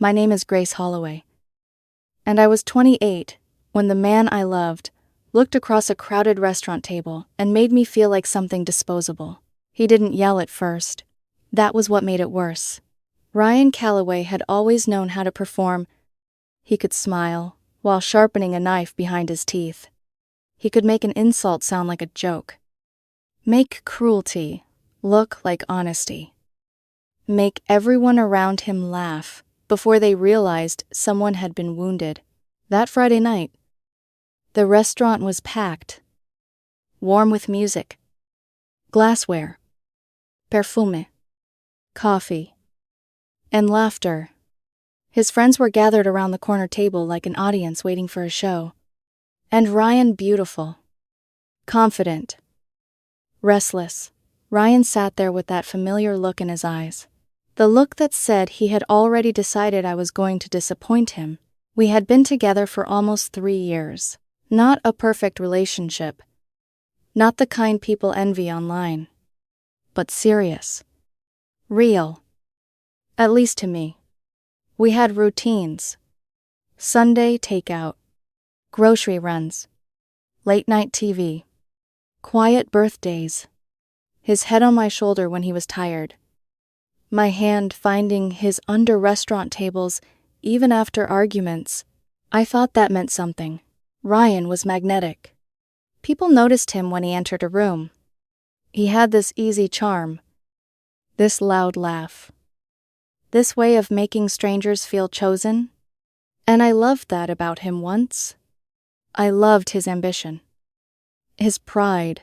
My name is Grace Holloway. And I was 28 when the man I loved looked across a crowded restaurant table and made me feel like something disposable. He didn't yell at first. That was what made it worse. Ryan Calloway had always known how to perform. He could smile while sharpening a knife behind his teeth. He could make an insult sound like a joke. Make cruelty look like honesty. Make everyone around him laugh before they realized someone had been wounded. That Friday night, the restaurant was packed, warm with music, glassware, perfume, coffee, and laughter. His friends were gathered around the corner table like an audience waiting for a show. And Ryan, beautiful, confident, restless. Ryan sat there with that familiar look in his eyes. The look that said he had already decided I was going to disappoint him. We had been together for almost 3 years. Not a perfect relationship. Not the kind people envy online. But serious. Real. At least to me. We had routines. Sunday takeout. Grocery runs. Late-night TV. Quiet birthdays. His head on my shoulder when he was tired. My hand finding his under restaurant tables even after arguments. I thought that meant something. Ryan was magnetic. People noticed him when he entered a room. He had this easy charm. This loud laugh. This way of making strangers feel chosen. And I loved that about him once. I loved his ambition. His pride.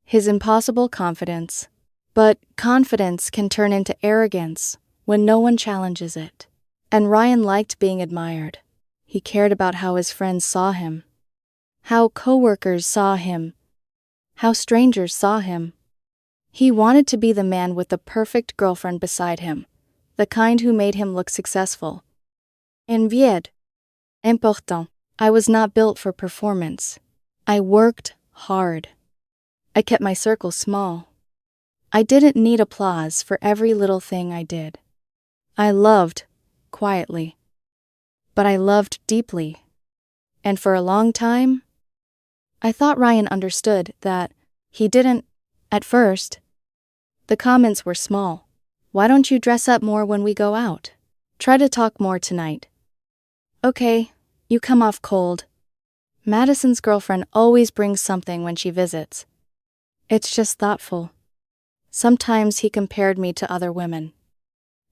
His impossible confidence. But confidence can turn into arrogance when no one challenges it. And Ryan liked being admired. He cared about how his friends saw him. How coworkers saw him. How strangers saw him. He wanted to be the man with the perfect girlfriend beside him. The kind who made him look successful. Envied. Important. I was not built for performance. I worked hard. I kept my circle small. I didn't need applause for every little thing I did. I loved quietly. But I loved deeply. And for a long time, I thought Ryan understood that he didn't, at first. The comments were small. Why don't you dress up more when we go out? Try to talk more tonight. Okay, you come off cold. Madison's girlfriend always brings something when she visits. It's just thoughtful. Sometimes he compared me to other women.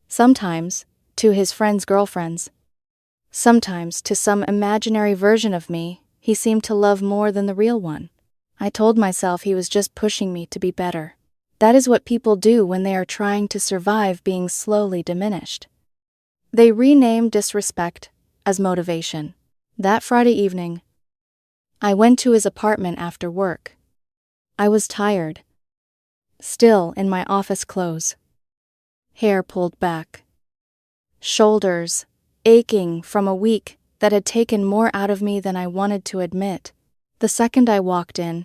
Sometimes to his friends' girlfriends. Sometimes to some imaginary version of me he seemed to love more than the real one. I told myself he was just pushing me to be better. That is what people do when they are trying to survive being slowly diminished. They rename disrespect as motivation. That Friday evening, I went to his apartment after work. I was tired. Still in my office clothes. Hair pulled back. Shoulders aching from a week that had taken more out of me than I wanted to admit. The second I walked in,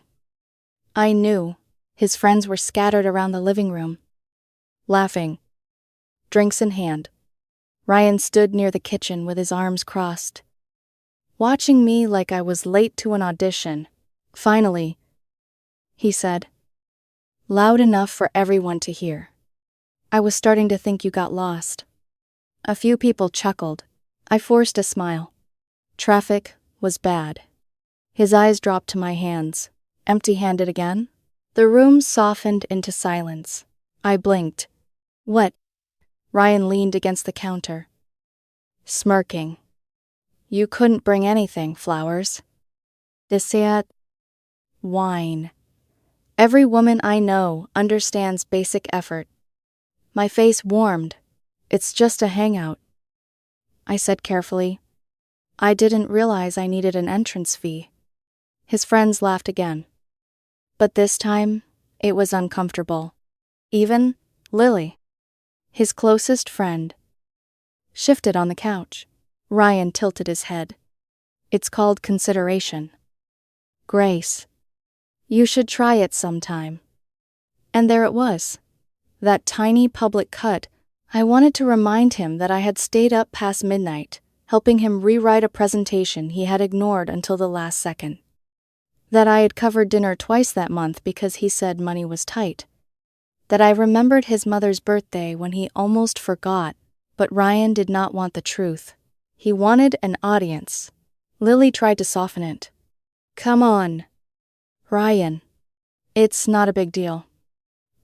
I knew his friends were scattered around the living room, laughing, drinks in hand. Ryan stood near the kitchen with his arms crossed, watching me like I was late to an audition. Finally, he said, loud enough for everyone to hear. I was starting to think you got lost. A few people chuckled. I forced a smile. Traffic was bad. His eyes dropped to my hands. Empty-handed again? The room softened into silence. I blinked. What? Ryan leaned against the counter, smirking. You couldn't bring anything, flowers. Dessert. Wine. Every woman I know understands basic effort. My face warmed. It's just a hangout. I said carefully. I didn't realize I needed an entrance fee. His friends laughed again. But this time, it was uncomfortable. Even Lily, his closest friend, shifted on the couch. Ryan tilted his head. It's called consideration. Grace. You should try it sometime. And there it was. That tiny public cut I wanted to remind him that I had stayed up past midnight, helping him rewrite a presentation he had ignored until the last second. That I had covered dinner twice that month because he said money was tight. That I remembered his mother's birthday when he almost forgot, but Ryan did not want the truth. He wanted an audience. Lily tried to soften it. Come on, Ryan. It's not a big deal.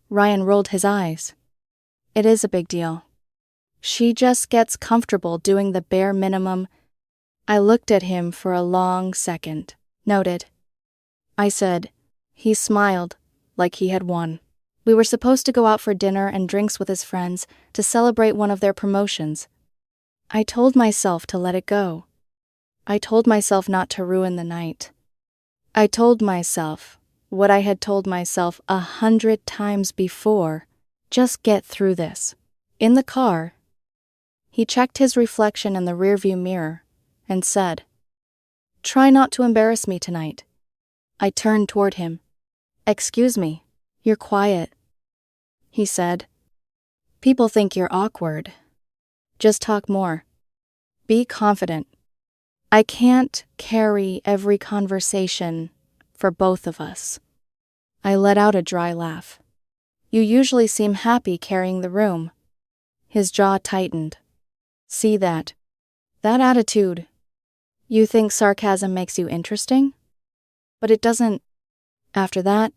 Ryan rolled his eyes. It is a big deal. She just gets comfortable doing the bare minimum. I looked at him for a long second. Noted. I said. He smiled, like he had won. We were supposed to go out for dinner and drinks with his friends to celebrate one of their promotions. I told myself to let it go. I told myself not to ruin the night. I told myself what I had told myself 100 times before. Just get through this. In the car, he checked his reflection in the rearview mirror and said, Try not to embarrass me tonight. I turned toward him. Excuse me, you're quiet. He said, People think you're awkward. Just talk more. Be confident. I can't carry every conversation for both of us. I let out a dry laugh. You usually seem happy carrying the room. His jaw tightened. See that? That attitude. You think sarcasm makes you interesting? But it doesn't. After that,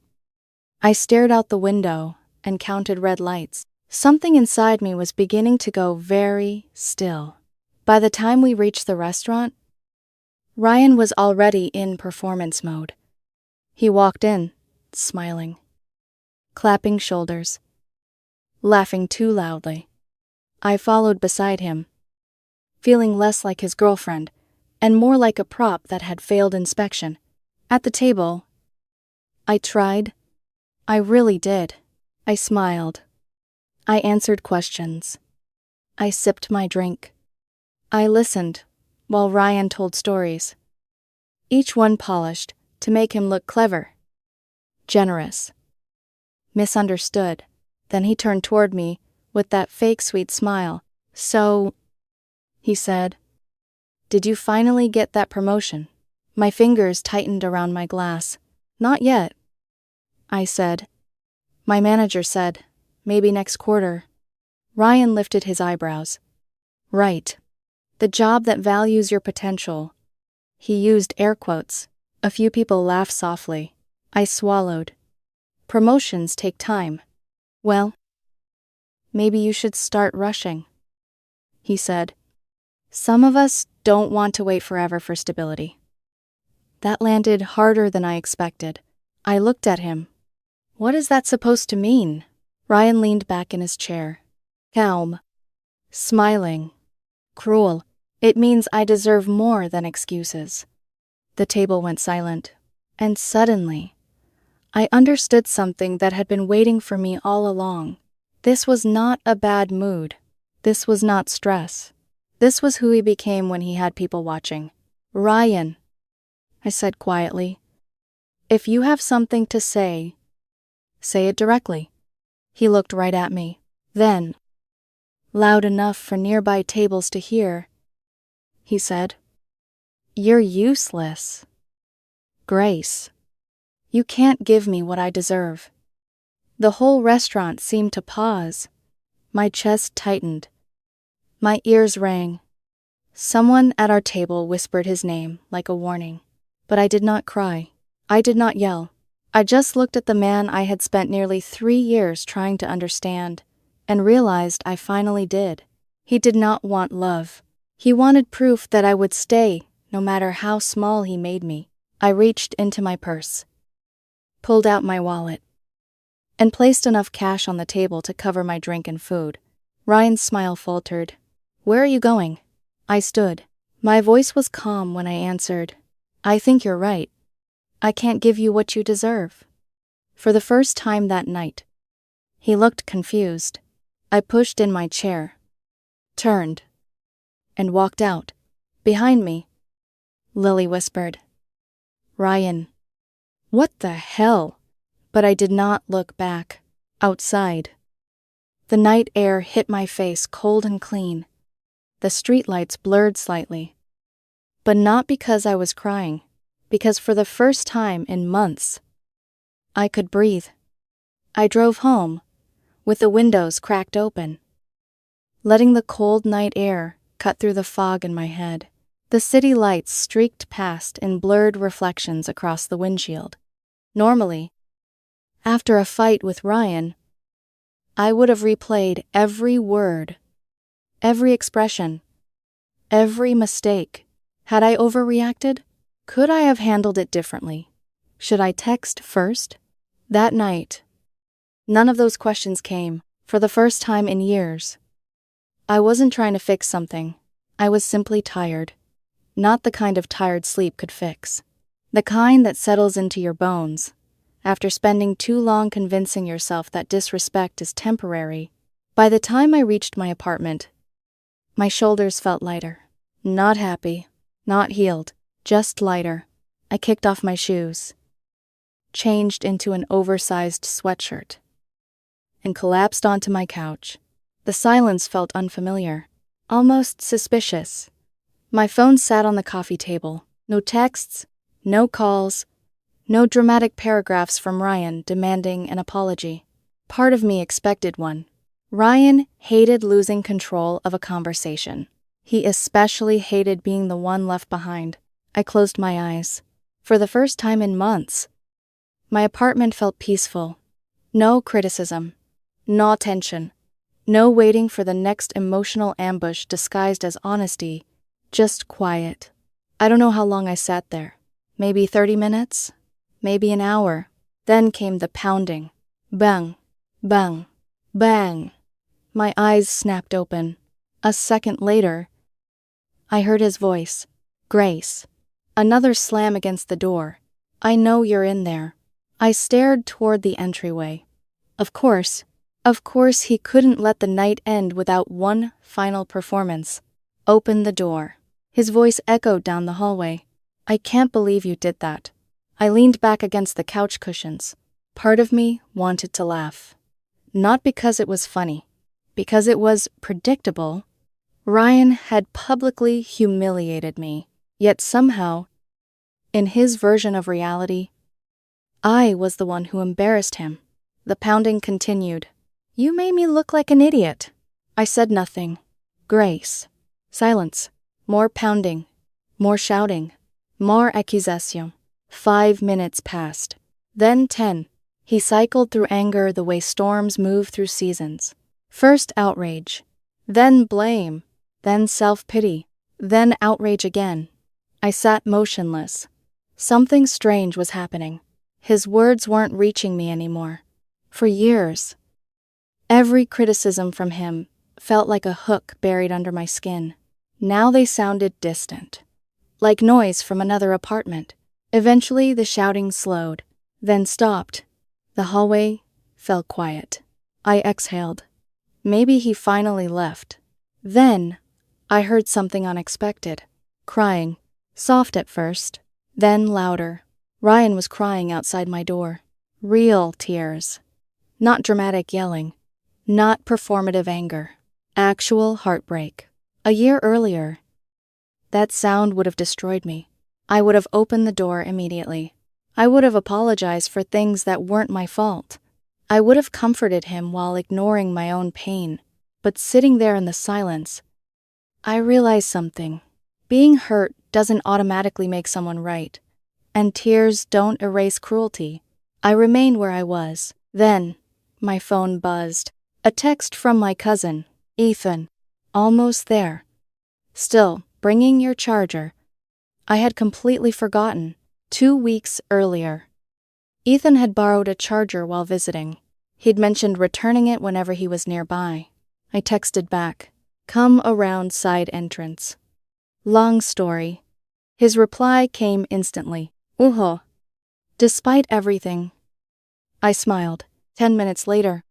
I stared out the window and counted red lights. Something inside me was beginning to go very still. By the time we reached the restaurant, Ryan was already in performance mode. He walked in, smiling, clapping shoulders, laughing too loudly. I followed beside him, feeling less like his girlfriend and more like a prop that had failed inspection. At the table, I tried. I really did. I smiled. I answered questions. I sipped my drink. I listened while Ryan told stories, each one polished to make him look clever, generous, misunderstood. Then he turned toward me with that fake sweet smile. So, he said, did you finally get that promotion? My fingers tightened around my glass. Not yet, I said. My manager said, maybe next quarter. Ryan lifted his eyebrows. Right. The job that values your potential. He used air quotes. A few people laughed softly. I swallowed. Promotions take time. Well, maybe you should start rushing, he said. Some of us don't want to wait forever for stability. That landed harder than I expected. I looked at him. What is that supposed to mean? Ryan leaned back in his chair. Calm. Smiling. Cruel. It means I deserve more than excuses. The table went silent, and suddenly, I understood something that had been waiting for me all along. This was not a bad mood. This was not stress. This was who he became when he had people watching. Ryan, I said quietly, if you have something to say it directly. He looked right at me. Then, loud enough for nearby tables to hear, he said, You're useless, Grace. You can't give me what I deserve. The whole restaurant seemed to pause. My chest tightened. My ears rang. Someone at our table whispered his name like a warning. But I did not cry. I did not yell. I just looked at the man I had spent nearly 3 years trying to understand, and realized I finally did. He did not want love. He wanted proof that I would stay, no matter how small he made me. I reached into my purse, pulled out my wallet, and placed enough cash on the table to cover my drink and food. Ryan's smile faltered. Where are you going? I stood. My voice was calm when I answered, I think you're right. I can't give you what you deserve. For the first time that night, he looked confused. I pushed in my chair, turned, and walked out. Behind me, Lily whispered, Ryan. What the hell? But I did not look back. Outside, The night air hit my face cold and clean. The streetlights blurred slightly. But not because I was crying, because for the first time in months, I could breathe. I drove home, with the windows cracked open, letting the cold night air cut through the fog in my head. The city lights streaked past in blurred reflections across the windshield. Normally, after a fight with Ryan, I would have replayed every word, every expression, every mistake. Had I overreacted? Could I have handled it differently? Should I text first? That night, none of those questions came. For the first time in years, I wasn't trying to fix something. I was simply tired. Not the kind of tired sleep could fix. The kind that settles into your bones after spending too long convincing yourself that disrespect is temporary. By the time I reached my apartment, my shoulders felt lighter. Not happy, not healed, just lighter. I kicked off my shoes, changed into an oversized sweatshirt, and collapsed onto my couch. The silence felt unfamiliar, almost suspicious. My phone sat on the coffee table. No texts, no calls, no dramatic paragraphs from Ryan demanding an apology. Part of me expected one. Ryan hated losing control of a conversation. He especially hated being the one left behind. I closed my eyes. For the first time in months, my apartment felt peaceful. No criticism, no tension, no waiting for the next emotional ambush disguised as honesty, just quiet. I don't know how long I sat there. Maybe 30 minutes? Maybe an hour. Then came the pounding. Bang, bang, bang. My eyes snapped open. A second later, I heard his voice. Grace. Another slam against the door. I know you're in there. I stared toward the entryway. Of course he couldn't let the night end without one final performance. Open the door. His voice echoed down the hallway. I can't believe you did that. I leaned back against the couch cushions. Part of me wanted to laugh. Not because it was funny, because it was predictable. Ryan had publicly humiliated me, yet somehow, in his version of reality, I was the one who embarrassed him. The pounding continued. You made me look like an idiot. I said nothing. Grace. Silence. More pounding. More shouting. More accusation. 5 minutes passed. Then 10. He cycled through anger the way storms move through seasons. First outrage. Then blame. Then self-pity. Then outrage again. I sat motionless. Something strange was happening. His words weren't reaching me anymore. For years, every criticism from him felt like a hook buried under my skin. Now they sounded distant, like noise from another apartment. Eventually the shouting slowed, then stopped. The hallway fell quiet. I exhaled. Maybe he finally left. Then I heard something unexpected. Crying. Soft at first, then louder. Ryan was crying outside my door. Real tears. Not dramatic yelling. Not performative anger. Actual heartbreak. A year earlier, that sound would have destroyed me. I would have opened the door immediately. I would have apologized for things that weren't my fault. I would have comforted him while ignoring my own pain. But sitting there in the silence, I realized something. Being hurt doesn't automatically make someone right. And tears don't erase cruelty. I remained where I was. Then, my phone buzzed. A text from my cousin, Ethan. Almost there. Still, bringing your charger. I had completely forgotten. 2 weeks earlier, Ethan had borrowed a charger while visiting. He'd mentioned returning it whenever he was nearby. I texted back, come around side entrance. Long story. His reply came instantly. Uho. Despite everything, I smiled. 10 minutes later,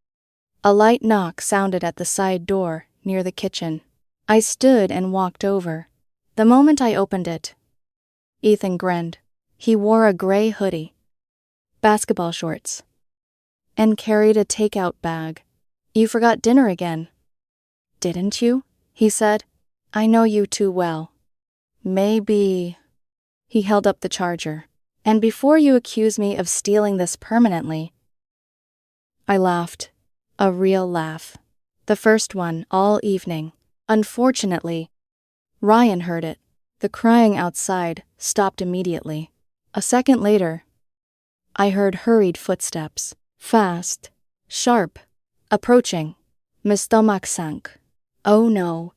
a light knock sounded at the side door near the kitchen. I stood and walked over. The moment I opened it, Ethan grinned. He wore a gray hoodie, basketball shorts, and carried a takeout bag. You forgot dinner again. Didn't you? He said. I know you too well. Maybe. He held up the charger. And before you accuse me of stealing this permanently. I laughed. A real laugh. The first one all evening. Unfortunately, Ryan heard it. The crying outside stopped immediately. A second later, I heard hurried footsteps. Fast. Sharp. Approaching. My stomach sank. Oh no.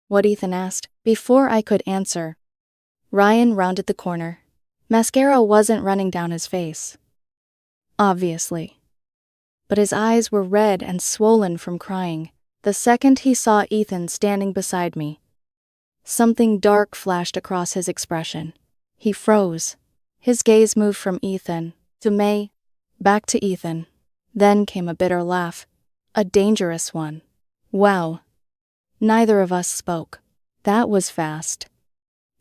What Ethan asked. Before I could answer, Ryan rounded the corner. Mascara wasn't running down his face. Obviously. But his eyes were red and swollen from crying. The second he saw Ethan standing beside me, something dark flashed across his expression. He froze. His gaze moved from Ethan to May, back to Ethan. Then came a bitter laugh. A dangerous one. Wow. Neither of us spoke. That was fast.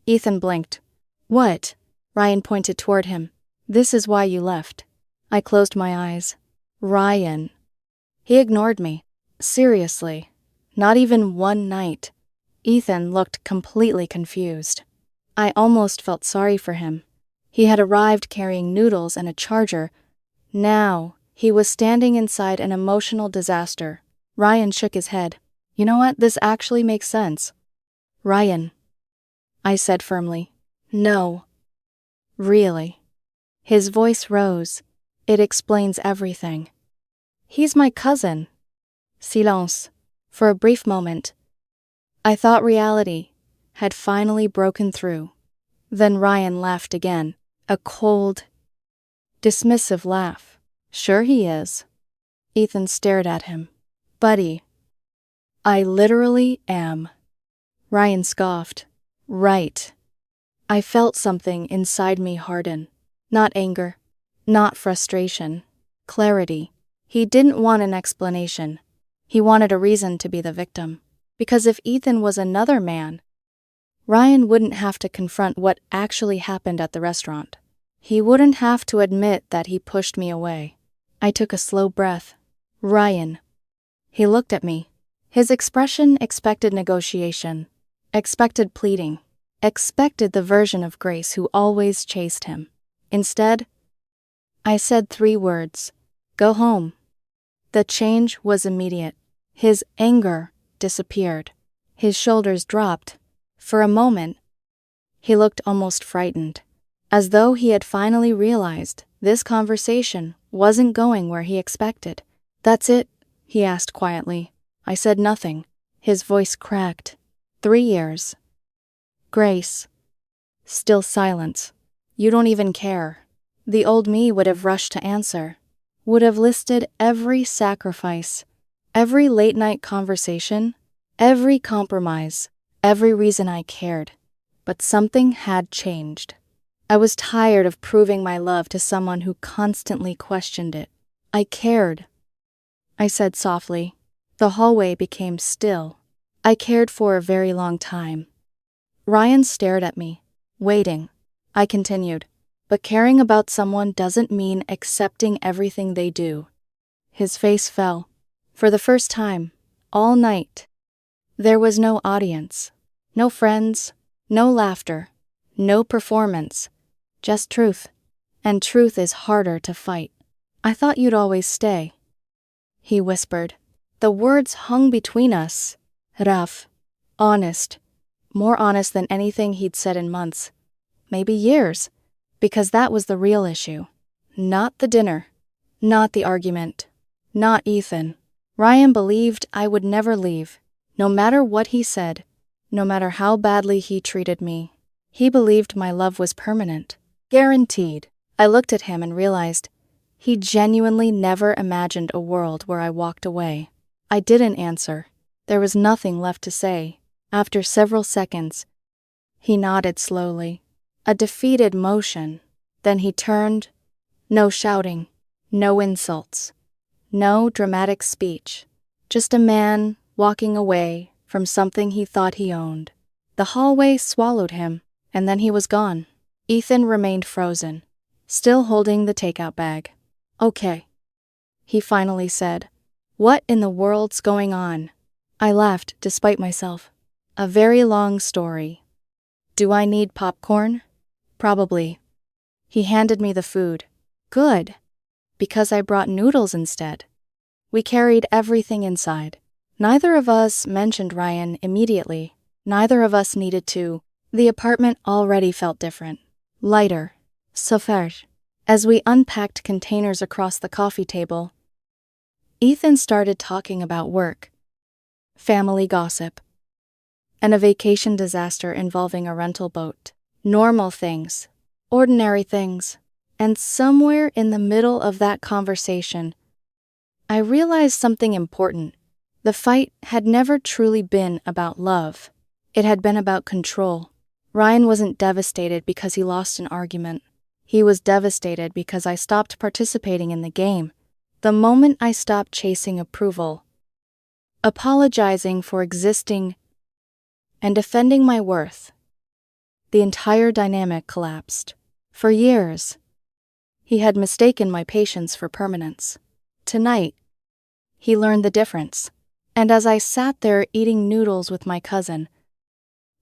Ethan blinked. What? Ryan pointed toward him. This is why you left. I closed my eyes. Ryan. He ignored me. Seriously. Not even one night. Ethan looked completely confused. I almost felt sorry for him. He had arrived carrying noodles and a charger. Now, he was standing inside an emotional disaster. Ryan shook his head. You know what? This actually makes sense. Ryan. I said firmly. No. Really. His voice rose. It explains everything. He's my cousin. Silence. For a brief moment, I thought reality had finally broken through. Then Ryan laughed again. A cold, dismissive laugh. Sure he is. Ethan stared at him. Buddy. I literally am. Ryan scoffed. Right. I felt something inside me harden. Not anger. Not frustration. Clarity. He didn't want an explanation. He wanted a reason to be the victim. Because if Ethan was another man, Ryan wouldn't have to confront what actually happened at the restaurant. He wouldn't have to admit that he pushed me away. I took a slow breath. Ryan. He looked at me. His expression expected negotiation, expected pleading, expected the version of Grace who always chased him. Instead, I said 3 words. Go home. The change was immediate. His anger disappeared. His shoulders dropped. For a moment, he looked almost frightened, as though he had finally realized this conversation wasn't going where he expected. That's it? He asked quietly. I said nothing. His voice cracked. 3 years. Grace. Still silence. You don't even care. The old me would have rushed to answer, would have listed every sacrifice, every late-night conversation, every compromise, every reason I cared. But something had changed. I was tired of proving my love to someone who constantly questioned it. I cared. I said softly. The hallway became still. I cared for a very long time. Ryan stared at me, waiting. I continued. But caring about someone doesn't mean accepting everything they do. His face fell. For the first time, all night, there was no audience, no friends, no laughter, no performance, just truth. And truth is harder to fight. I thought you'd always stay. He whispered. The words hung between us. Rough. Honest. More honest than anything he'd said in months. Maybe years. Because that was the real issue. Not the dinner. Not the argument. Not Ethan. Ryan believed I would never leave. No matter what he said. No matter how badly he treated me. He believed my love was permanent. Guaranteed. I looked at him and realized he genuinely never imagined a world where I walked away. I didn't answer. There was nothing left to say. After several seconds, he nodded slowly. A defeated motion. Then he turned. No shouting. No insults. No dramatic speech. Just a man walking away from something he thought he owned. The hallway swallowed him, and then he was gone. Ethan remained frozen, still holding the takeout bag. Okay, he finally said. What in the world's going on? I laughed, despite myself. A very long story. Do I need popcorn? Probably. He handed me the food. Good. Because I brought noodles instead. We carried everything inside. Neither of us mentioned Ryan immediately. Neither of us needed to. The apartment already felt different. Lighter. Softer. As we unpacked containers across the coffee table, Ethan started talking about work, family gossip, and a vacation disaster involving a rental boat. Normal things. Ordinary things. And somewhere in the middle of that conversation, I realized something important. The fight had never truly been about love. It had been about control. Ryan wasn't devastated because he lost an argument. He was devastated because I stopped participating in the game. The moment I stopped chasing approval, apologizing for existing, and defending my worth, the entire dynamic collapsed. For years, he had mistaken my patience for permanence. Tonight, he learned the difference. And as I sat there eating noodles with my cousin,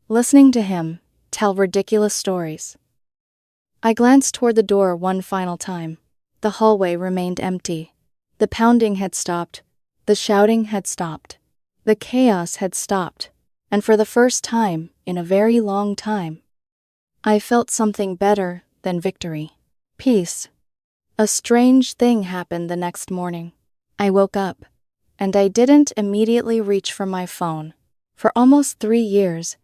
listening to him tell ridiculous stories, I glanced toward the door one final time. The hallway remained empty. The pounding had stopped. The shouting had stopped. The chaos had stopped. And for the first time in a very long time, I felt something better than victory. Peace. A strange thing happened the next morning. I woke up, and I didn't immediately reach for my phone. For almost 3 years,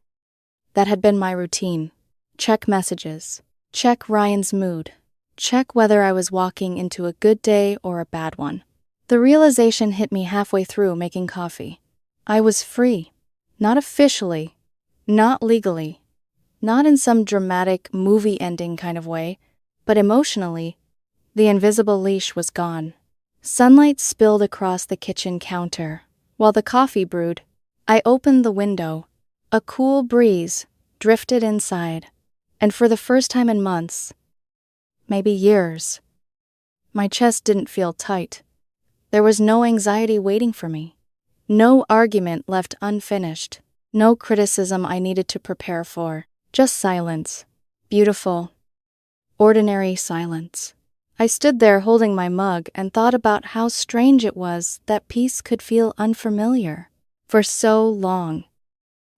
that had been my routine. Check messages. Check Ryan's mood. Check whether I was walking into a good day or a bad one. The realization hit me halfway through making coffee. I was free. Not officially. Not legally. Not in some dramatic movie ending kind of way, but emotionally, the invisible leash was gone. Sunlight spilled across the kitchen counter. While the coffee brewed, I opened the window. A cool breeze drifted inside, and for the first time in months, maybe years, my chest didn't feel tight. There was no anxiety waiting for me. No argument left unfinished. No criticism I needed to prepare for. Just silence. Beautiful, ordinary silence. I stood there holding my mug and thought about how strange it was that peace could feel unfamiliar. For so long,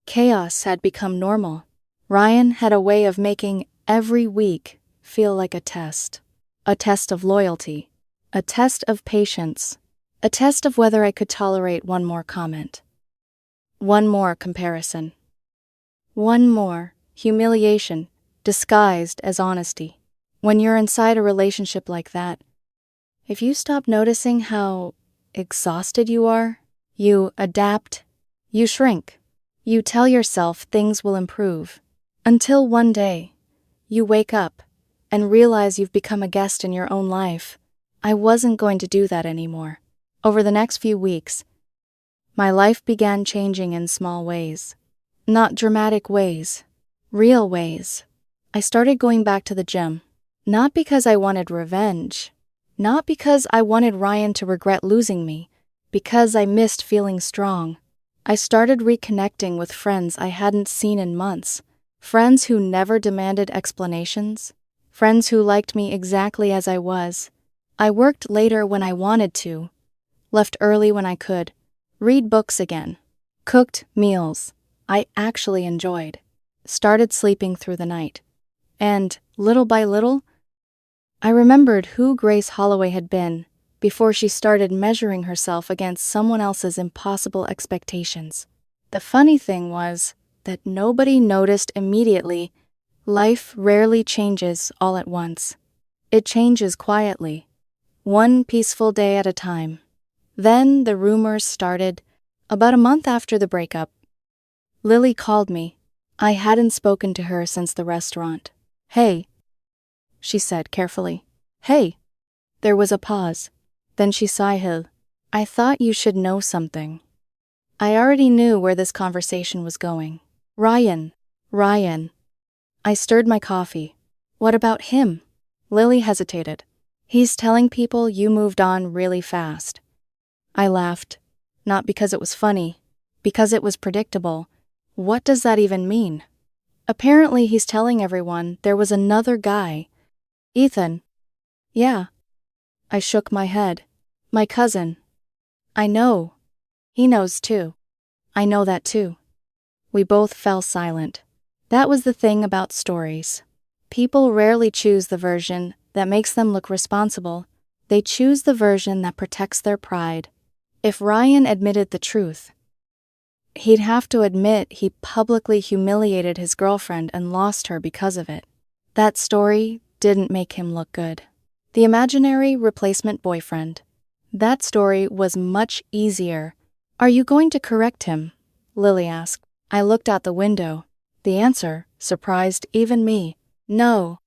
chaos had become normal. Ryan had a way of making every week feel like a test. A test of loyalty. A test of patience. A test of whether I could tolerate one more comment. One more comparison. One more humiliation disguised as honesty. When you're inside a relationship like that, if you stop noticing how exhausted you are, you adapt, you shrink, you tell yourself things will improve. Until one day, you wake up and realize you've become a guest in your own life. I wasn't going to do that anymore. Over the next few weeks, my life began changing in small ways. Not dramatic ways, real ways. I started going back to the gym. Not because I wanted revenge. Not because I wanted Ryan to regret losing me. Because I missed feeling strong. I started reconnecting with friends I hadn't seen in months. Friends who never demanded explanations. Friends who liked me exactly as I was. I worked later when I wanted to. Left early when I could. Read books again. Cooked meals I actually enjoyed. Started sleeping through the night. And, little by little, I remembered who Grace Holloway had been before she started measuring herself against someone else's impossible expectations. The funny thing was that nobody noticed immediately. Life rarely changes all at once. It changes quietly, one peaceful day at a time. Then the rumors started. About a month after the breakup, Lily called me. I hadn't spoken to her since the restaurant. "Hey," she said carefully. "Hey." There was a pause. Then she sighed. "I thought you should know something." I already knew where this conversation was going. Ryan. I stirred my coffee. "What about him?" Lily hesitated. "He's telling people you moved on really fast." I laughed. Not because it was funny, because it was predictable. What does that even mean? Apparently he's telling everyone there was another guy. Ethan. Yeah. I shook my head. My cousin. I know. He knows too. I know that too. We both fell silent. That was the thing about stories. People rarely choose the version that makes them look responsible. They choose the version that protects their pride. If Ryan admitted the truth, he'd have to admit he publicly humiliated his girlfriend and lost her because of it. That story didn't make him look good. The imaginary replacement boyfriend. That story was much easier. Are you going to correct him? Lily asked. I looked out the window. The answer surprised even me. No.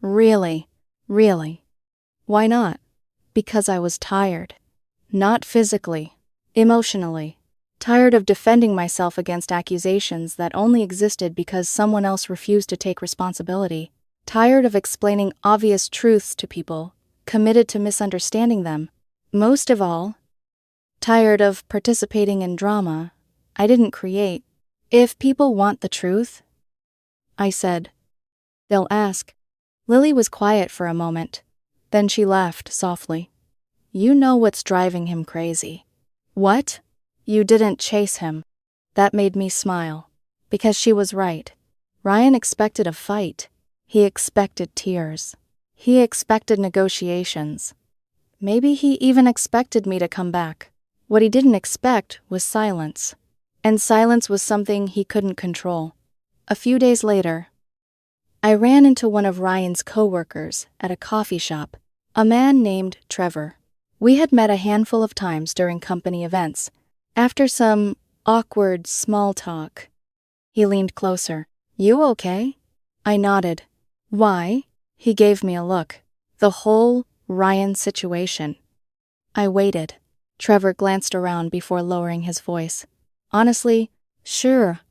Really. Why not? Because I was tired. Not physically. Emotionally. Tired of defending myself against accusations that only existed because someone else refused to take responsibility. Tired of explaining obvious truths to people, committed to misunderstanding them. Most of all, tired of participating in drama I didn't create. If people want the truth, I said, they'll ask. Lily was quiet for a moment. Then she laughed softly. You know what's driving him crazy. What? You didn't chase him. That made me smile. Because she was right. Ryan expected a fight. He expected tears. He expected negotiations. Maybe he even expected me to come back. What he didn't expect was silence. And silence was something he couldn't control. A few days later, I ran into one of Ryan's coworkers at a coffee shop, a man named Trevor. We had met a handful of times during company events. After some awkward small talk, he leaned closer. You okay? I nodded. Why? He gave me a look. The whole Ryan situation. I waited. Trevor glanced around before lowering his voice. Honestly, sure.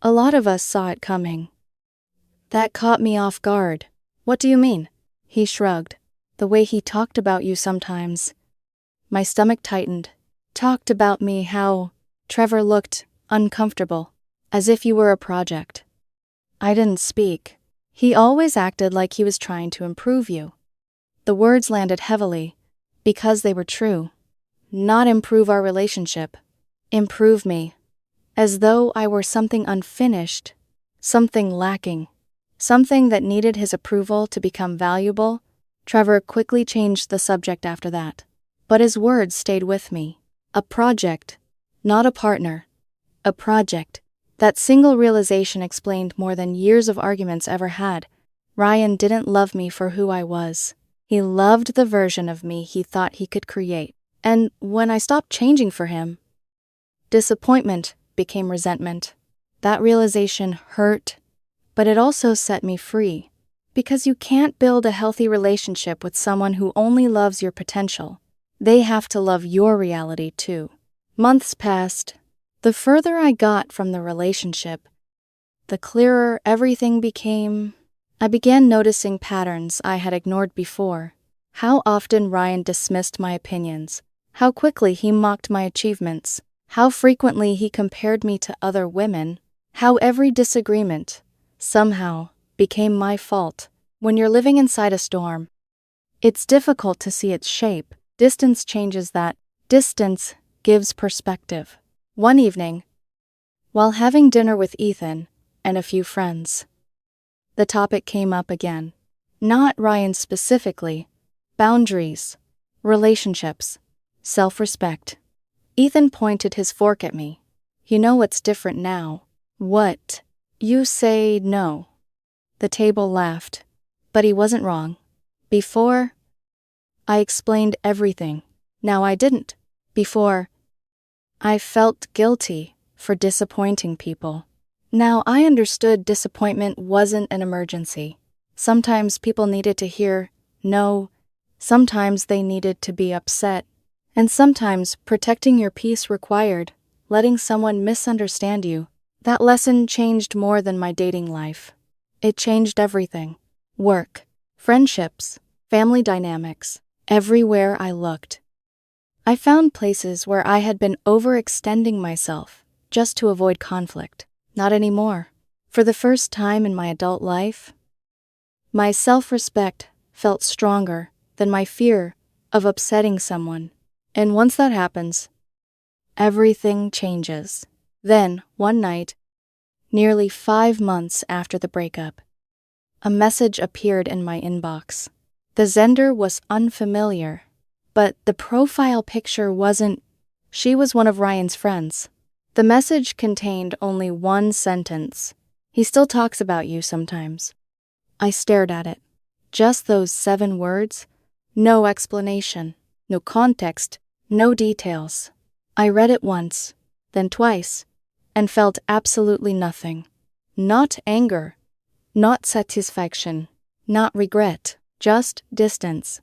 A lot of us saw it coming. That caught me off guard. What do you mean? He shrugged. The way he talked about you sometimes. My stomach tightened. Talked about me how Trevor looked uncomfortable, as if you were a project. I didn't speak. He always acted like he was trying to improve you. The words landed heavily, because they were true. Not improve our relationship. Improve me. As though I were something unfinished, something lacking, something that needed his approval to become valuable. Trevor quickly changed the subject after that. But his words stayed with me. A project, not a partner. A project. That single realization explained more than years of arguments ever had. Ryan didn't love me for who I was. He loved the version of me he thought he could create. And when I stopped changing for him, disappointment became resentment. That realization hurt, but it also set me free. Because you can't build a healthy relationship with someone who only loves your potential. They have to love your reality too. Months passed. The further I got from the relationship, the clearer everything became. I began noticing patterns I had ignored before. How often Ryan dismissed my opinions. How quickly he mocked my achievements. How frequently he compared me to other women. How every disagreement, somehow, became my fault. When you're living inside a storm, it's difficult to see its shape. Distance changes that. Distance gives perspective. One evening, while having dinner with Ethan and a few friends, the topic came up again. Not Ryan specifically. Boundaries, relationships, self-respect. Ethan pointed his fork at me. You know what's different now? What? You say no. The table laughed. But he wasn't wrong. Before, I explained everything. Now I didn't. Before, I felt guilty for disappointing people. Now I understood disappointment wasn't an emergency. Sometimes people needed to hear no. Sometimes they needed to be upset. And sometimes protecting your peace required letting someone misunderstand you. That lesson changed more than my dating life. It changed everything. Work, friendships, family dynamics. Everywhere I looked, I found places where I had been overextending myself just to avoid conflict. Not anymore. For the first time in my adult life, my self-respect felt stronger than my fear of upsetting someone. And once that happens, everything changes. Then, one night, nearly 5 months after the breakup, a message appeared in my inbox. The sender was unfamiliar, but the profile picture wasn't. She was one of Ryan's friends. The message contained only one sentence. "He still talks about you sometimes." I stared at it. Just those 7 words. No explanation, no context, no details. I read it once, then twice, and felt absolutely nothing. Not anger, not satisfaction, not regret, just distance.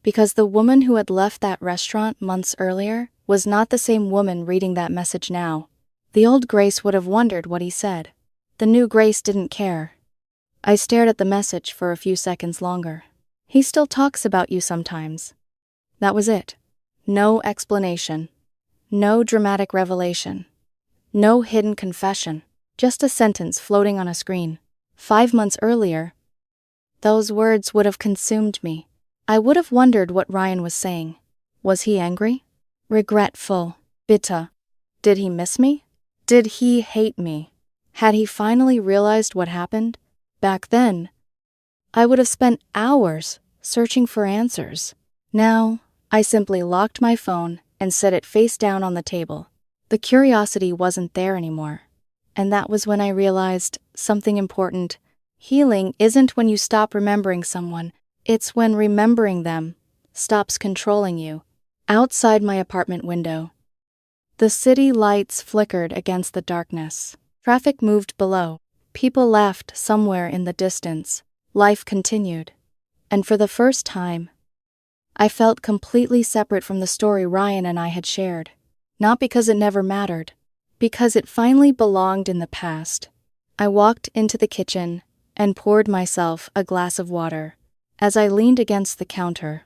Because the woman who had left that restaurant months earlier was not the same woman reading that message now. The old Grace would have wondered what he said. The new Grace didn't care. I stared at the message for a few seconds longer. "He still talks about you sometimes." That was it. No explanation. No dramatic revelation. No hidden confession. Just a sentence floating on a screen. 5 months earlier, those words would have consumed me. I would have wondered what Ryan was saying. Was he angry? Regretful? Bitter? Did he miss me? Did he hate me? Had he finally realized what happened? Back then, I would have spent hours searching for answers. Now, I simply locked my phone and set it face down on the table. The curiosity wasn't there anymore. And that was when I realized something important. Healing isn't when you stop remembering someone. It's when remembering them stops controlling you. Outside my apartment window, the city lights flickered against the darkness. Traffic moved below. People laughed somewhere in the distance. Life continued. And for the first time, I felt completely separate from the story Ryan and I had shared. Not because it never mattered, because it finally belonged in the past. I walked into the kitchen and poured myself a glass of water. As I leaned against the counter,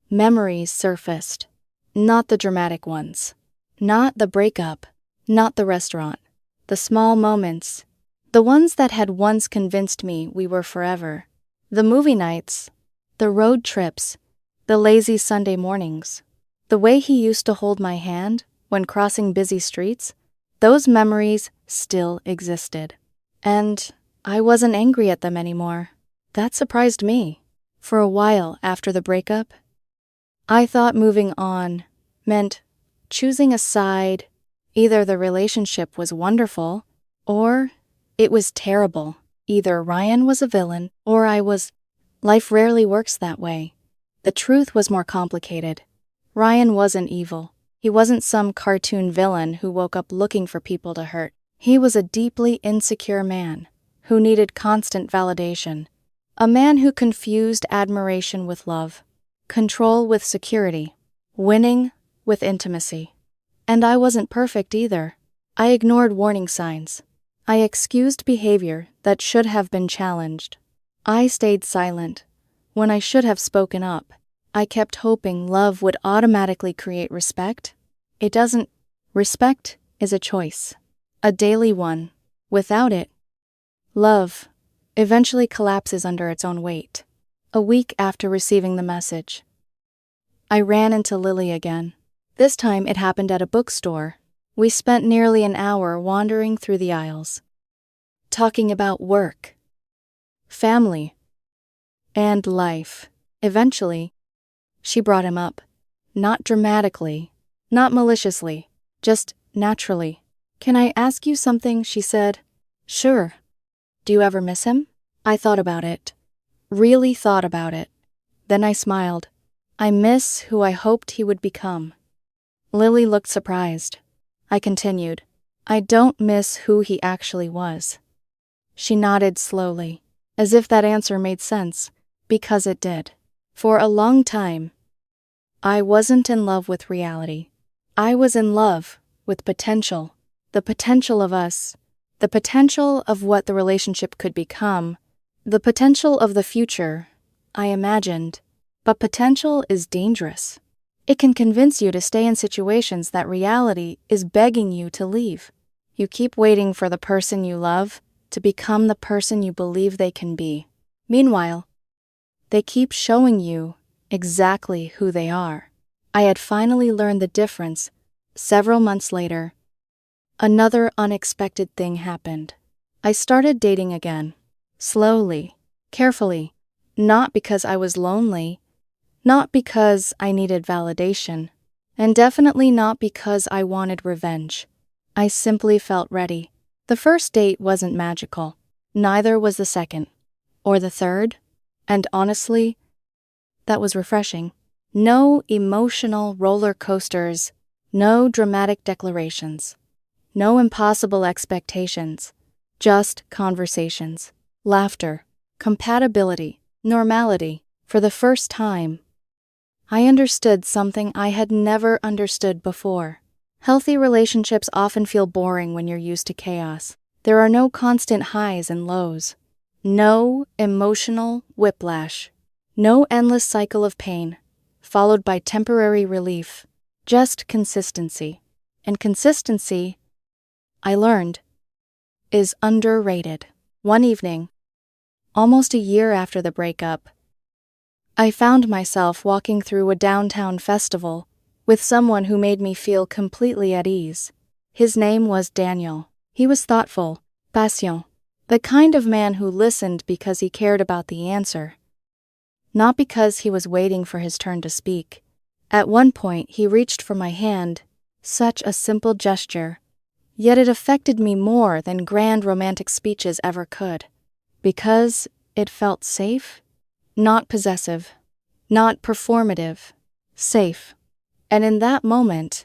memories surfaced. Not the dramatic ones. Not the breakup. Not the restaurant. The small moments. The ones that had once convinced me we were forever. The movie nights. The road trips. The lazy Sunday mornings. The way he used to hold my hand when crossing busy streets. Those memories still existed. And I wasn't angry at them anymore. That surprised me. For a while after the breakup, I thought moving on meant choosing a side. Either the relationship was wonderful, or it was terrible. Either Ryan was a villain, or I was. Life rarely works that way. The truth was more complicated. Ryan wasn't evil. He wasn't some cartoon villain who woke up looking for people to hurt. He was a deeply insecure man who needed constant validation. A man who confused admiration with love, control with security, winning with intimacy. And I wasn't perfect either. I ignored warning signs. I excused behavior that should have been challenged. I stayed silent when I should have spoken up. I kept hoping love would automatically create respect. It doesn't. Respect is a choice, a daily one. Without it, love eventually collapses under its own weight. A week after receiving the message, I ran into Lily again. This time it happened at a bookstore. We spent nearly an hour wandering through the aisles, talking about work, family, and life. Eventually, she brought him up. Not dramatically, not maliciously, just naturally. "Can I ask you something?" she said. "Sure." "Do you ever miss him?" I thought about it. Really thought about it. Then I smiled. "I miss who I hoped he would become." Lily looked surprised. I continued. "I don't miss who he actually was." She nodded slowly, as if that answer made sense, because it did. For a long time, I wasn't in love with reality. I was in love with potential. The potential of us. The potential of what the relationship could become. The potential of the future, I imagined. But potential is dangerous. It can convince you to stay in situations that reality is begging you to leave. You keep waiting for the person you love to become the person you believe they can be. Meanwhile, they keep showing you exactly who they are. I had finally learned the difference. Several months later, another unexpected thing happened. I started dating again. Slowly, carefully, not because I was lonely, not because I needed validation, and definitely not because I wanted revenge. I simply felt ready. The first date wasn't magical. Neither was the second. Or the third. And honestly, that was refreshing. No emotional roller coasters. No dramatic declarations. No impossible expectations. Just conversations. Laughter. Compatibility. Normality. For the first time, I understood something I had never understood before. Healthy relationships often feel boring when you're used to chaos. There are no constant highs and lows. No emotional whiplash. No endless cycle of pain, followed by temporary relief. Just consistency. And consistency, I learned, is underrated. One evening, almost a year after the breakup, I found myself walking through a downtown festival with someone who made me feel completely at ease. His name was Daniel. He was thoughtful, patient, the kind of man who listened because he cared about the answer, not because he was waiting for his turn to speak. At one point, he reached for my hand, such a simple gesture, yet it affected me more than grand romantic speeches ever could, because it felt safe, not possessive, not performative, safe. And in that moment,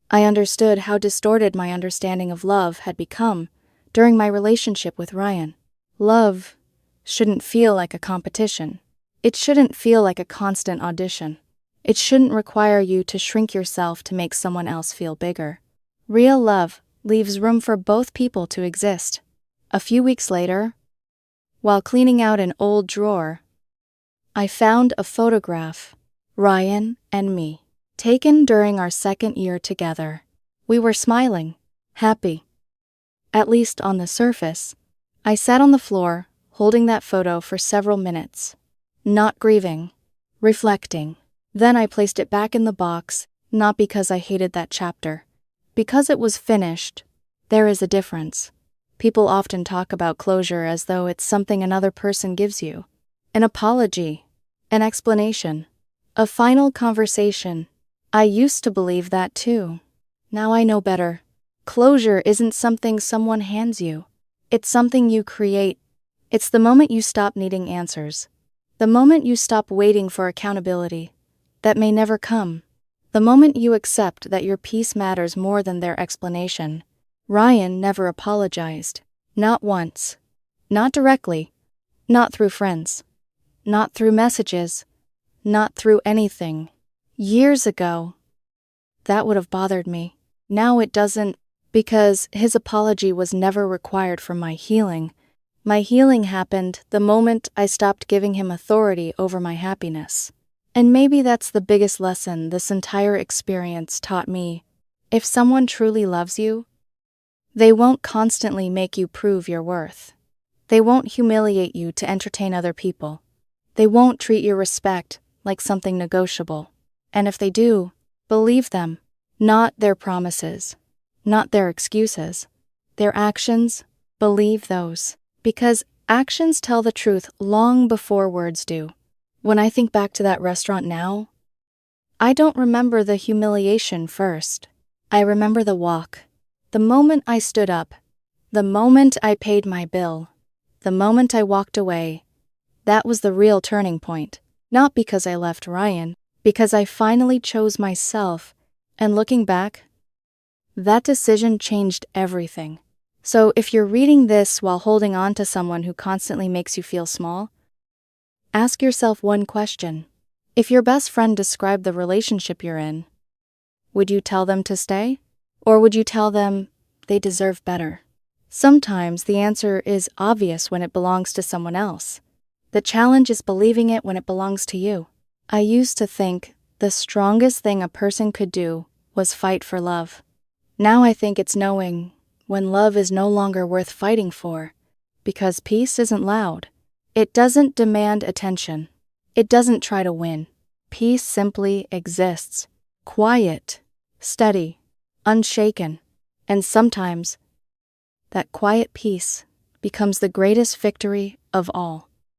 I understood how distorted my understanding of love had become during my relationship with Ryan. Love shouldn't feel like a competition. It shouldn't feel like a constant audition. It shouldn't require you to shrink yourself to make someone else feel bigger. Real love leaves room for both people to exist. A few weeks later, while cleaning out an old drawer, I found a photograph, Ryan and me, taken during our second year together. We were smiling, happy. At least on the surface. I sat on the floor, holding that photo for several minutes, not grieving, reflecting. Then I placed it back in the box, not because I hated that chapter. Because it was finished. There is a difference. People often talk about closure as though it's something another person gives you. An apology, an explanation, a final conversation. I used to believe that too. Now I know better. Closure isn't something someone hands you. It's something you create. It's the moment you stop needing answers. The moment you stop waiting for accountability that may never come. The moment you accept that your peace matters more than their explanation. Ryan never apologized. Not once. Not directly. Not through friends. Not through messages. Not through anything. Years ago, that would have bothered me. Now it doesn't, because his apology was never required for my healing. My healing happened the moment I stopped giving him authority over my happiness. And maybe that's the biggest lesson this entire experience taught me. If someone truly loves you, they won't constantly make you prove your worth. They won't humiliate you to entertain other people. They won't treat your respect like something negotiable. And if they do, believe them. Not their promises. Not their excuses. Their actions, believe those. Because actions tell the truth long before words do. When I think back to that restaurant now, I don't remember the humiliation first. I remember the walk. The moment I stood up. The moment I paid my bill. The moment I walked away. That was the real turning point. Not because I left Ryan, because I finally chose myself. And looking back, that decision changed everything. So if you're reading this while holding on to someone who constantly makes you feel small, ask yourself one question. If your best friend described the relationship you're in, would you tell them to stay? Or would you tell them they deserve better? Sometimes the answer is obvious when it belongs to someone else. The challenge is believing it when it belongs to you. I used to think the strongest thing a person could do was fight for love. Now I think it's knowing when love is no longer worth fighting for, because peace isn't loud. It doesn't demand attention. It doesn't try to win. Peace simply exists. Quiet, steady, unshaken. And sometimes, that quiet peace becomes the greatest victory of all.